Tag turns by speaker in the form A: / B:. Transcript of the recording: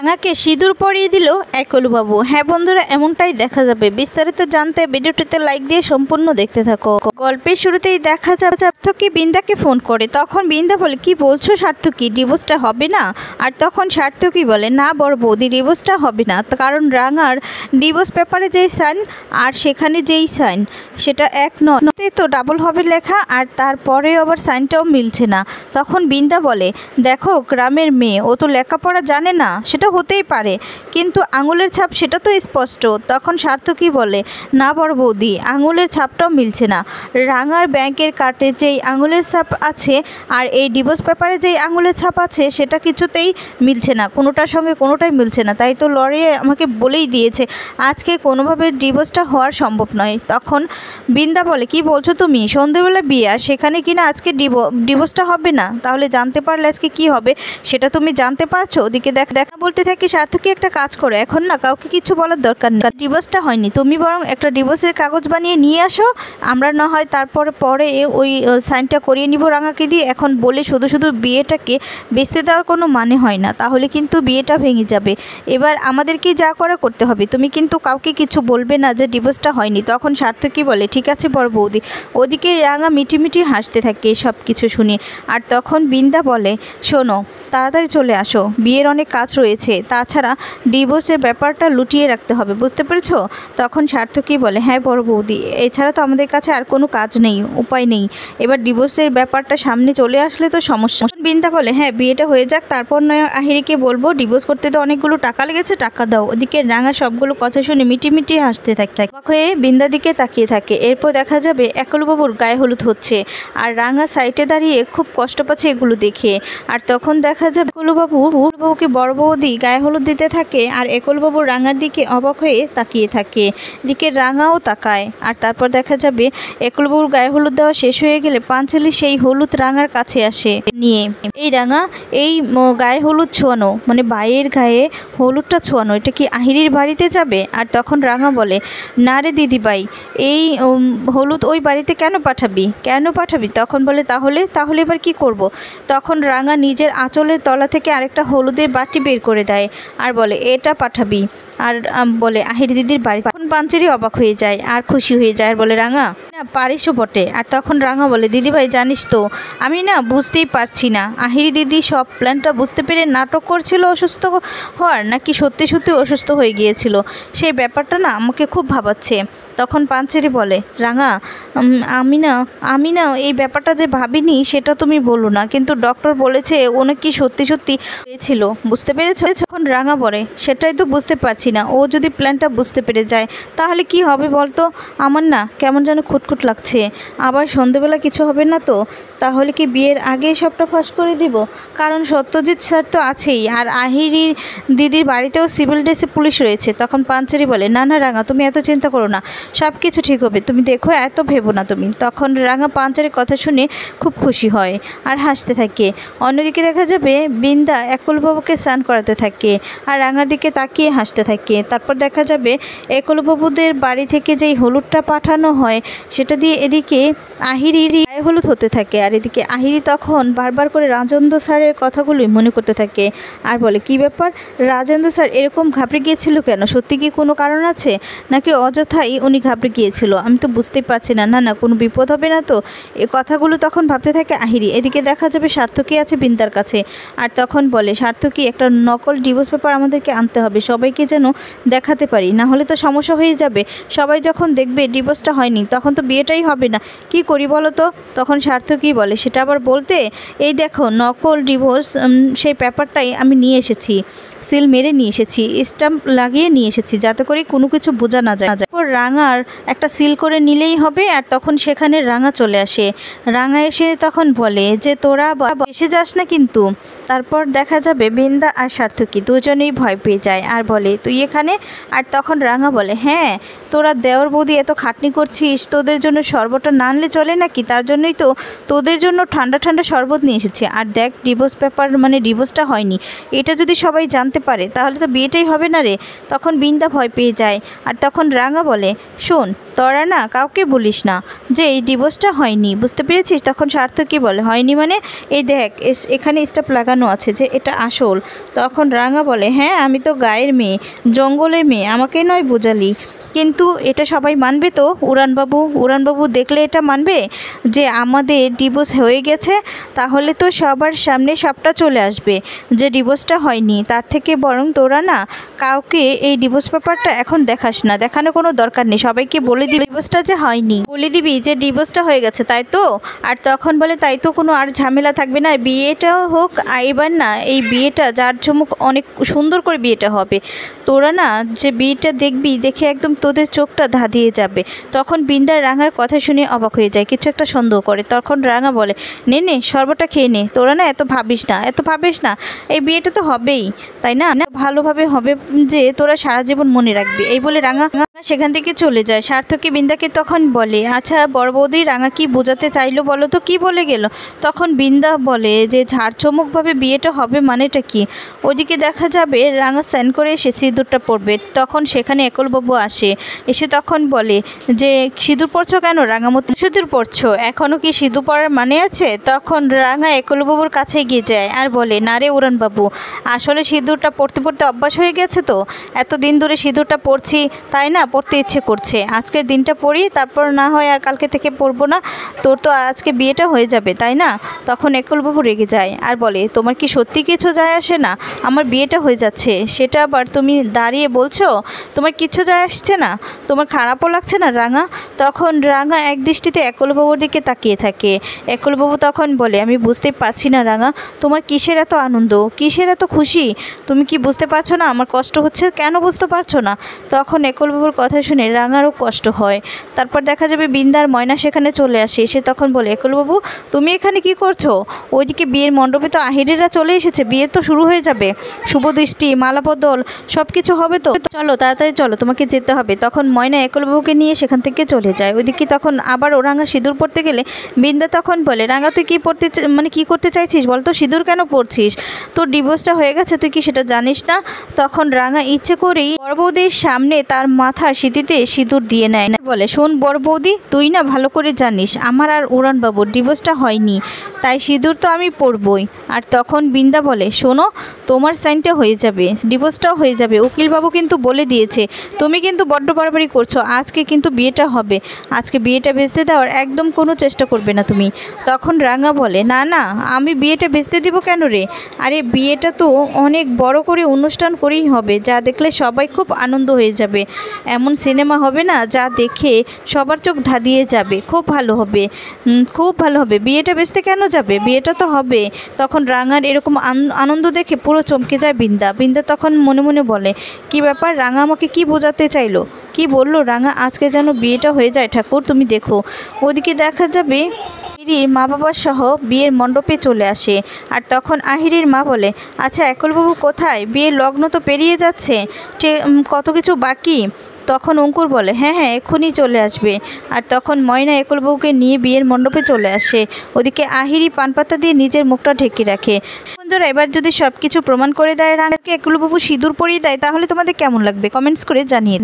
A: রাঙাকে সিঁদুর পরিয়ে দিল একলবাবু। হ্যাঁ বন্ধুরা, এমনটাই দেখা যাবে। বিস্তারিত জানতে ভিডিওটিতে লাইক দিয়ে সম্পূর্ণ দেখতে থাকো। গল্পের শুরুতেই দেখা যাবে সার্থকী বিন্দাকে ফোন করে। তখন বিন্দা বলে, কি বলছো সার্থকী, ডিভোর্সটা হবে না? আর তখন সার্থকী বলে, না বড় বৌদি, ডিভোর্সটা হবে না, কারণ রাঙার ডিভোর্স পেপারে যেই সাইন আর সেখানে যেই সাইন সেটা এক নয়, তো ডাবল হবে লেখা, আর তারপরে আবার সাইনটাও মিলছে না। তখন বিন্দা বলে, দেখো গ্রামের মেয়ে, ও তো লেখাপড়া জানে না, সেটা হতেই পারে, কিন্তু আঙুলের ছাপ সেটা তো স্পষ্ট। তখন সার্থকী বলে, না বড় বৌদি, আঙুলের ছাপটাও মিলছে না। রাঙার ব্যাংকের কার্ডে যেই আঙুলের ছাপ আছে আর এই ডিভোর্স পেপারে যেই আঙুলের ছাপ আছে সেটা কিছুতেই মিলছে না, কোনোটার সঙ্গে কোনোটাই মিলছে না। তাই তো লরিয়ে আমাকে বলেই দিয়েছে আজকে কোনোভাবে ডিভোর্সটা হওয়ার সম্ভব নয়। তখন বিন্দা বলে, কি বলছো তুমি, সন্ধ্যেবেলা বিয়ে আর সেখানে কিনা আজকে ডিভোর্সটা হবে না? তাহলে জানতে পারলে আজকে কি হবে সেটা তুমি জানতে পারছো? ওদিকে দেখা বলতে থাকি, সার্থকী একটা কাজ করো, এখন না কাউকে কিছু বলার দরকার নেই, ডিভোর্সটা হয়নি, তুমি বরং একটা ডিভোর্সের কাগজ বানিয়ে নিয়ে আসো, আমরা না হয় তারপরে পরে ওই সাইনটা করিয়ে নিব রাঙাকে দিয়ে। এখন বলে শুধু শুধু বিয়েটাকে বেচতে দেওয়ার কোনো মানে হয় না, তাহলে কিন্তু বিয়েটা ভেঙে যাবে। এবার আমাদেরকে যা করা করতে হবে, তুমি কিন্তু কাউকে কিছু বলবে না যে ডিভোর্সটা হয়নি। তখন সার্থকী বলে, ঠিক আছে বড় বৌদি। ওদিকে রাঙা মিটিমিটি হাসতে থাকে সব কিছু শুনে। আর তখন বিন্দা বলে, শোনো তাড়াতাড়ি চলে আসো, বিয়ের অনেক কাজ রয়েছে, তাছাড়া ডিভোর্সের ব্যাপারটা লুটিয়ে রাখতে হবে, বুঝতে পেরেছ? তখন সার্থকী বলে, হ্যাঁ বড় বৌদি, এছাড়া তো আমাদের কাছে আর কোনো কাজ নেই, উপায় নেই, এবার ডিভোর্সের ব্যাপারটা সামনে চলে আসলে তো সমস্যা। বিন্দা বলে, হ্যাঁ বিয়েটা হয়ে যাক, তারপর নয় আহিরিকে বলবো, ডিভোর্স করতে তো অনেকগুলো টাকা লেগেছে, টাকা দাও। ওদিকে রাঙা সবগুলো কথা শুনে মিটিমিটি হাসতে থাকে, অবাক হয়ে বিন্দার দিকে তাকিয়ে থাকে। এরপর দেখা যাবে একলবাবুর গায়ে হলুদ হচ্ছে আর রাঙা সাইডে দাঁড়িয়ে খুব কষ্ট পাচ্ছে এগুলো দেখে। আর তখন দেখা যাবে একলবাবুকে বড় বৌদি গায়ে হলুদ দিতে থাকে আর একলবাবু রাঙার দিকে অবাক হয়ে তাকিয়ে থাকে। দিকে রাঙাও তাকায়। আর তারপর দেখা যাবে একলবাবুর গায়ে হলুদ দেওয়া শেষ হয়ে গেলে পাঞ্চালি সেই হলুদ রাঙার কাছে আসে নিয়ে। এই রাঙা, এই গায়ে হলুদ ছোঁয়ানো মানে বাইয়ের গায়ে হলুদটা ছোঁয়ানো, এটা কি আহিরির বাড়িতে যাবে? আর তখন রাঙা বলে, না রে দিদিভাই, এই হলুদ ওই বাড়িতে কেন পাঠাবি? তখন বলে, তাহলে এবার কি করব? তখন রাঙা নিজের আঁচলের তলা থেকে আরেকটা হলুদের বাটি বের করে দেয় আর বলে, এটা পাঠাবি। আর বলে, আহিরি দিদির বাড়ি। তখন পাঞ্চেরি অবাক হয়ে যায় আর খুশি হয়ে যায় আর বলে, রাঙা না পারিসও বটে। আর তখন রাঙা বলে, দিদিভাই জানিস তো, আমি না বুঝতেই পারছি না আহিরি দিদি সব প্ল্যানটা বুঝতে পেরে নাটক করছিল অসুস্থ হওয়ার, নাকি সত্যি সত্যি অসুস্থ হয়ে গিয়েছিল, সেই ব্যাপারটা না আমাকে খুব ভাবাচ্ছে। তখন পাঞ্চেরি বলে, রাঙা আমি না এই ব্যাপারটা যে ভাবিনি সেটা তুমি বলো না, কিন্তু ডক্টর বলেছে ও নাকি সত্যি সত্যি হয়েছিল, বুঝতে পেরেছ? তখন রাঙা বলে, সেটাই তো বুঝতে পারছি না, ও যদি প্ল্যানটা বুঝতে পেরে যায় তাহলে কি হবে বলতো? আমার না কেমন যেন খুটখুট লাগছে, আবার সন্ধেবেলা কিছু হবে না তো? তাহলে কি বিয়ের আগেই সবটা ফাঁস করে দিব? কারণ সত্যজিৎ স্যার তো আছেই, আর আহিরি দিদির বাড়িতেও সিভিল ড্রেসে পুলিশ রয়েছে। তখন পাঞ্চেরি বলে, না রাঙা, তুমি এত চিন্তা করো না, সব কিছু ঠিক হবে, তুমি দেখো, এত ভেবো না তুমি। তখন রাঙা পাঞ্চারির কথা শুনে খুব খুশি হয় আর হাসতে থাকে। অন্যদিকে দেখা যাবে বিন্দা একলবাবুকে স্নান করাতে থাকে আর রাঙার দিকে তাকিয়ে হাসতে থাকে। তারপর দেখা যাবে একলবাবুদের বাড়ি থেকে যেই হলুদটা পাঠানো হয় সেটা দিয়ে এদিকে আহিরির গায়ে হলুদ হতে থাকে। আর এদিকে আহিরি তখন বারবার করে রাজেন্দ্র স্যারের কথাগুলোই মনে করতে থাকে আর বলে, কি ব্যাপার, রাজেন্দ্র স্যার এরকম ঘাবড়ে গিয়েছিল কেন? সত্যি কি কোনো কারণ আছে, নাকি অযথাই উনি ঘাবড়ে গিয়েছিল? আমি তো বুঝতেই পারছি না, না কোনো বিপদ হবে না তো? এই কথাগুলো তখন ভাবতে থাকে আহিরি। এদিকে দেখা যাবে সার্থকী আছে বিন্দার কাছে আর তখন বলে, সার্থকী একটা নকল ডিভোর্স পেপার আমাদেরকে আনতে হবে, সবাইকে যেন দেখাতে পারি, না হলে তো সমস্যা হয়ে যাবে, সবাই যখন দেখবে ডিভোর্সটা হয়নি তখন তো বিয়েটাই হবে না, কি করি বলো তো? তখন সার্থকী বলে, সেটা আবার বলতে, এই দেখো নকল ডিভোর্স সেই পেপারটাই আমি নিয়ে এসেছি, সিল মেরে নিয়ে এসেছি, স্ট্যাম্প লাগিয়ে নিয়ে এসেছি, যাতে করে কোনো কিছু বোঝা না যায়। তারপর রাঙার একটা সিল করে নিলেই হবে। আর তখন সেখানে রাঙা চলে আসে। রাঙা এসে তখন বলে যে, তোরা এসে যাস না কিন্তু। তারপর দেখা যাবে বিন্দা আর সার্থকী দুজনেই ভয় পেয়ে যায় আর বলে, তুই এখানে? আর তখন রাঙা বলে, হ্যাঁ, তোরা দেওর বৌদি এত খাটনি করছিস, তোদের জন্য শরবতটা না আনলে চলে নাকি? তার জন্যই তো তোদের জন্য ঠান্ডা ঠান্ডা শরবত নিয়ে এসেছে। আর দেখ, ডিভোর্স পেপার মানে ডিভোর্সটা হয়নি, এটা যদি সবাই জানতে পারে তাহলে তো বিয়েটাই হবে না রে। তখন বিন্দা ভয় পেয়ে যায়। আর তখন রাঙা বলে, শোন, তোরা না কাউকে বলিস না যে এই ডিভোর্সটা হয়নি, বুঝতে পেরেছিস? তখন সার্থকী বলে, হয়নি মানে? এই দেখ, এখানে স্ট্যাম্প লাগানো লাগানো আছে যে এটা আসল। তখন রাঙা বলে, হ্যাঁ আমি তো গায়ের মেয়ে, জঙ্গলের মেয়ে, আমাকে নয় বোঝালি, কিন্তু এটা সবাই মানবে তো? উড়ানবাবু দেখলে এটা মানবে যে আমাদের ডিভোর্স হয়ে গেছে? তাহলে তো সবার সামনে সবটা চলে আসবে যে ডিভোর্সটা হয়নি। তার থেকে বরং তোরা না কাউকে এই ডিভোর্স পেপারটা এখন দেখাস না, দেখানোর কোনো দরকার নেই, সবাইকে বলে দিবি ডিভোর্সটা যে হয়নি, বলে দিবি যে ডিভোর্সটা হয়ে গেছে, তাই তো? আর তখন বলে, তাই তো, কোনো আর ঝামেলা থাকবে না, বিয়েটাও হোক। এবার না এই বিয়েটা জাঁকজমক অনেক সুন্দর করে বিয়েটা হবে। তোরা না যে বিয়েটা দেখবি, দেখে একদম তোদের চোখটা ধাঁধিয়ে যাবে। তখন বিন্দা রাঙার কথা শুনে অবাক হয়ে যায়, কিছু একটা সন্দেহ করে। তখন রাঙা বলে, নে শরবতটা খেয়ে নে, তোরা না এত ভাবিস না, এই বিয়েটা তো হবেই, তাই না? ভালোভাবে হবে যে তোরা সারা জীবন মনে রাখবি। এই বলে রাঙা সেখান থেকে চলে যায়। সার্থকী বিন্দাকে তখন বলে, আচ্ছা বড় বৌদি, রাঙা কি বোঝাতে চাইলো বলো তো, কি বলে গেল? তখন বিন্দা বলে যে ঝাড়চমকভাবে বিয়েটা হবে মানেটা কি? ওইদিকে দেখা যাবে রাঙা স্নান করে এসে সিঁদুরটা পরবে। তখন সেখানে একলবাবু এসে তখন বলে যে, সিঁদুর পরছো কেন রাঙামতি? সিঁদুর পরছো, এখনও কি সিঁদুর পরার মানে আছে? তখন রাঙা একলবাবুর কাছে গিয়ে যায় আর বলে, না রে উড়ানবাবু, আসলে সিঁদুরটা পরতে অভ্যাস হয়ে গেছে তো, এতদিন ধরে সিঁদুরটা পরছি, তাই না পরতে ইচ্ছে করছে। আজকের দিনটা পরি, তারপর না হয় আর কালকে থেকে পরবো না, তোর তো আজকে বিয়েটা হয়ে যাবে, তাই না? তখন একলবাবু রেগে যায় আর বলে, তোমার কি সত্যি কিছু যায় আসে না? আমার বিয়েটা হয়ে যাচ্ছে, সেটা আবার তুমি দাঁড়িয়ে বলছো? তোমার কিছু যায় আসছে না? তোমার খারাপও লাগছে না রাঙা? তখন রাঙা এক দৃষ্টিতে একলবাবুর দিকে তাকিয়ে থাকে। একলবাবু তখন বলে, আমি বুঝতে পারছি না রাঙা, তোমার কিসের এত আনন্দ, কিসের এত খুশি? তুমি কি বুঝতে পারছো না আমার কষ্ট হচ্ছে? কেন বুঝতে পারছো না? তখন একলবাবুর কথা শুনে রাঙারও কষ্ট হয়। তারপর দেখা যাবে বিন্দার ময়না সেখানে চলে আসে। সে তখন বলে, একলবাবু তুমি এখানে কি করছো? ওইদিকে বিয়ের মণ্ডপে তো আহিরেরা চলে এসেছে, বিয়ে তো শুরু হয়ে যাবে, শুভ দৃষ্টি, মালাবদল সব কিছু হবে তো, চলো তাড়াতাড়ি চলো, তোমাকে যেতে হবে। তখন ময়না একলবাবুকে নিয়ে সেখান থেকে চলে যায়। ওইদিকে তখন আবার ও রাঙা সিঁদুর পরতে গেলে বিন্দা তখন বলে, রাঙা তুই কি করতে চাইছিস বল তো? সিঁদুর কেন পরছিস? তোর ডিভোর্সটা হয়ে গেছে, তুই কি সেটা জানিস না? তখন রাঙা ইচ্ছে করেই বড় বৌদির সামনে তার মাথার সিঁথিতে সিঁদুর দিয়ে নেয়। বলে, শোন বড় বৌদি, তুই না ভালো করে জানিস আমার আর উড়ানবাবুর ডিভোর্সটা হয়নি, তাই সিঁদুর তো আমি পরবই। আর তখন বিন্দা বলে, শোনো, তোমার সাইনটা হয়ে যাবে, ডিভোর্সটাও হয়ে যাবে, উকিলবাবু কিন্তু বলে দিয়েছে, তুমি কিন্তু বড্ড বাড়াবাড়ি করছো, আজকে কিন্তু বিয়েটা হবে, আজকে বিয়েটা ভেস্তে দেওয়ার একদম কোনো চেষ্টা করবে না তুমি। তখন রাঙা বলে, না আমি বিয়েটা ভেস্তে দিব কেন রে? আরে বিয়েটা তো অনেক বড় করে অনুষ্ঠান করেই হবে, যা দেখলে সবাই খুব আনন্দ হয়ে যাবে, এমন সিনেমা হবে না যা দেখে সবার চোখ ধাঁধিয়ে যাবে, খুব ভালো হবে, খুব ভালো হবে, বিয়েটা ভেস্তে কেন যাবে, বিয়েটা তো হবে। তখন রাঙার এরকম আনন্দ দেখে পুরো চমকে যায় বিন্দা তখন মনে মনে বলে, কি ব্যাপার, রাঙা আমাকে কি বোঝাতে চাইলো, কি বললো রাঙা? আজকে যেন বিয়েটা হয়ে যায় ঠাকুর, তুমি দেখো। ওদিকে দেখা যাবে আহিরির মা বাবা সহ বিয়ের মণ্ডপে চলে আসে। আর তখন আহিরির মা বলে, আচ্ছা একলবাবু কোথায়? বিয়ের লগ্ন তো পেরিয়ে যাচ্ছে, কত কিছু বাকি। তখন অঙ্কুর বলে, হ্যাঁ এক্ষুনি চলে আসবে। আর তখন ময়না একলবাবুকে নিয়ে বিয়ের মণ্ডপে চলে আসে। ওদিকে আহিরি পানপাতা দিয়ে নিজের মুখটা ঢেকে রাখে। বন্ধুরা, এবার যদি সব কিছু প্রমাণ করে দেয় রাঙাকে একলবাবু সিঁদুর পরিয়ে দেয়, তাহলে তোমাদের কেমন লাগবে কমেন্টস করে জানিয়ে।